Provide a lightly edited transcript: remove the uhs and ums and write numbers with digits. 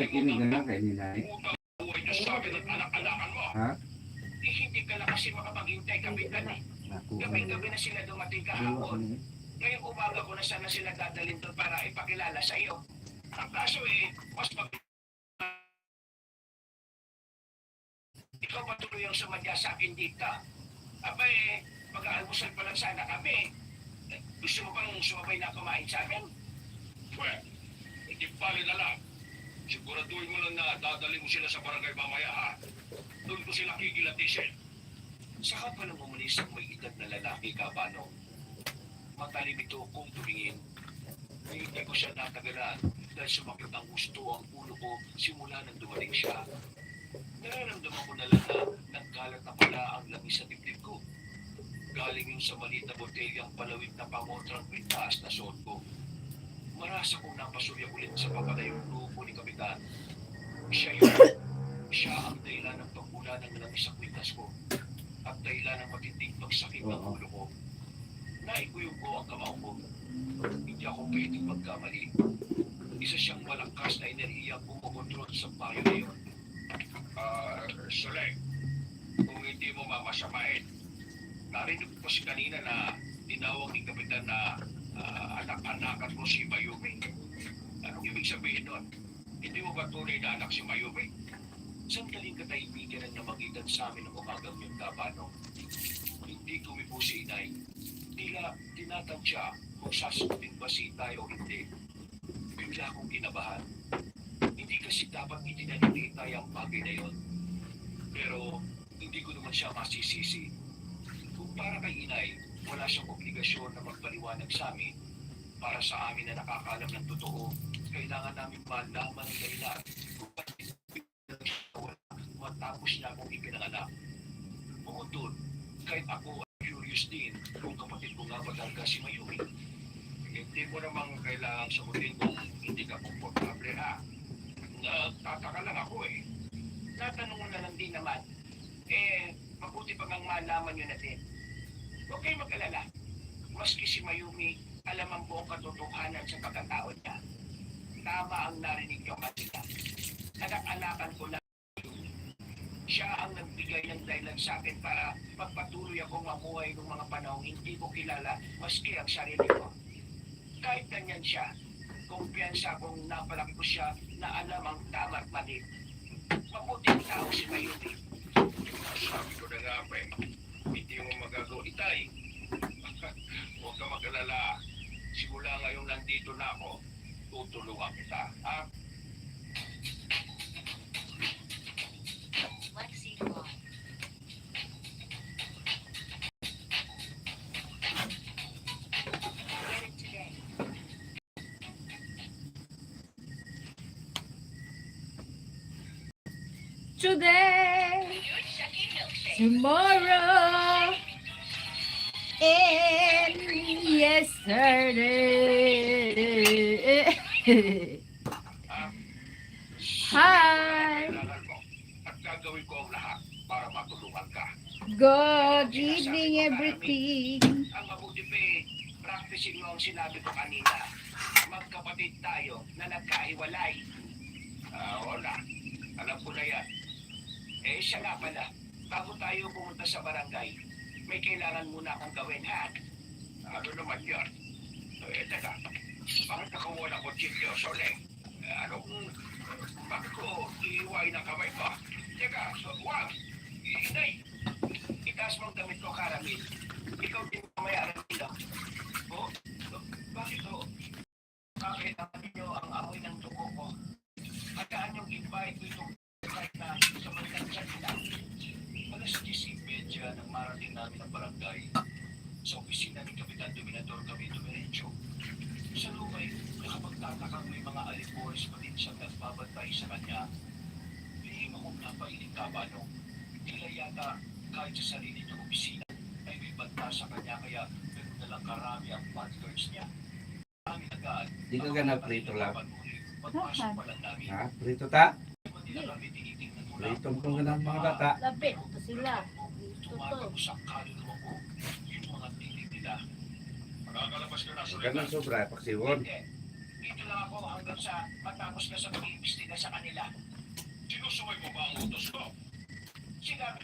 Kinig na lang kayo ni Nay. Buhay niyo sa amin at anak-anakan mo. Ha? Hindi ka na kasi makapaghintay kapitan eh. Gabi-gabi na sila dumating kahapon. Ngayong umaga ko na sana sila dadalhin doon para ipakilala sa iyo. Ang kaso mas ikaw patuloy ang sumadya sa akin dito. Abay, mag-aalmusal pa lang sana kami. Gusto mo bang sumabay na kumain sa amin? Well, hindi pali na lang. Siguraduhin mo lang na dadali mo sila sa barangay mamaya ha. Doon ko sila kikilatisin. Saka pa nang umalis ang may edad na lalaki ka, Bano. Matalim ito kung tumingin. Hindi ko siya natagalan dahil sumakit ang gusto ang ulo ko simula nang dumating siya. Nararamdaman ko na lang na nagkalat na pala ang langis sa dibdib ko. Galing yung sa maliit na botelyang palawit na pangontrang pintaas na suot ko. Marasa kong napasurya ulit sa papatayong grupo ni Kapitan. Siya ang dahilan ng pagmula ng langis sa kwintas ko at dahilan ng matinding pagsakit ng ulo ko. Naikuyog ko ang kamao ko. Hindi ako pwedeng magkamali. Isa siyang malakas na enerhiya kumokontrol sa bayo na yun. Soleng, kung hindi mo mamasamain, narinig ko si kanina na tinawag ni Kapitan na anak-anakan mo si Mayumi. Anong ibig sabihin doon? Hindi mo ba tunay na anak si Mayumi? Sandaling katahimikan ang namagitan sa amin ng umagang yung Tabano. Hindi kumipo si Inay. Tila tinatansya kung sasagutin ba si Itay o hindi. Bigla akong kinabahan. Hindi kasi dapat itinanong ni Itay ang bagay na yon. Pero hindi ko naman siya masisisi. Kung para kay Inay, wala siyang obligasyon na magpaliwanag sa amin. Para sa amin na nakakalam ng totoo, kailangan namin malaman ang dahilan kung bakit matapos niya akong ipinanganak. Bukod doon, kahit ako ay curious din kung kapatid ko nga ba talaga si Mayumi. Hindi mo namang kailangang sagutin kung hindi ka komportable ha. Nagtataka lang ako eh. Natanong mo na lang din naman. Mabuti pa ngang malaman nyo na din. Huwag kayo mag-alala. Maski si Mayumi, alam ang buong katotohanan sa pagkatao niya. Tama ang narinig niyong matita. Anak-anakan ko na siya ang nagbigay ng dahilan sa akin para magpatuloy akong mamuhay ng mga panahong hindi ko kilala maski ang sarili ko. Kahit ganyan siya, kumpiyansa akong napalaki ko siya na alam ang tama at mali. Mabuting tao si Mayumi. Sabi ko na nga hindi mo magagawa Itay. Huwag ka mag-alala. Simula ngayong nandito na ako, tutulungan kita. Ha? Today, tomorrow, and yesterday. Hi. At gagawin ko ang lahat para matulungan ka. Good evening, everything. Ang mabuti practicing mo ang sinabi ko kanina. Magkapatid tayo na nagkahiwalay. Wala. Alam ko na yan. Siya nga pala. Bago tayo pumunta sa barangay, may kailangan muna akong gawin, ha? Ano naman yan? Teka. Bakit nakakuha ng kutsilyo, Soleng? Bakit ko iiwain ang kamay ko? Teka, wag! Inay! Itaas mong damit ko, Karamil. Ikaw din mamaya ang ilo. Bakit ho? Bakit naman ninyo ang amoy ng tuko ko? Hagkaan yung invite ko itong kahit na sa balikan sa nila. Alas 10:30 nang marating namin ang barangay. Sa opisina ni Kapitan Dominador kami dumiretso. Sa lumay, nakapagtatakang may mga alipores pa din siyang nagbabantay sa kanya. Lihim akong napailing Tabano. Tila yata kahit sa sarili niyang opisina ay may banta sa kanya kaya ganoon na lang karami ang bodyguards niya. Kami agad. Di ka ganap prito lang. Pagpasok pa lang namin. Ha? Prito ta? Hindi na kami tinitingnan mo lang. Prito kung ganang mga bata. Lapit ito sila. Tumagal sa kaluluwa ko yung mga tinig nila. Makakalabas ka na sa Ganang sobra, paksiwon. Hindi. Dito lang ako hanggang sa matapos na sa pag-iimbestiga sa kanila. Sinusuway mo ba ang utos ko? Sinabi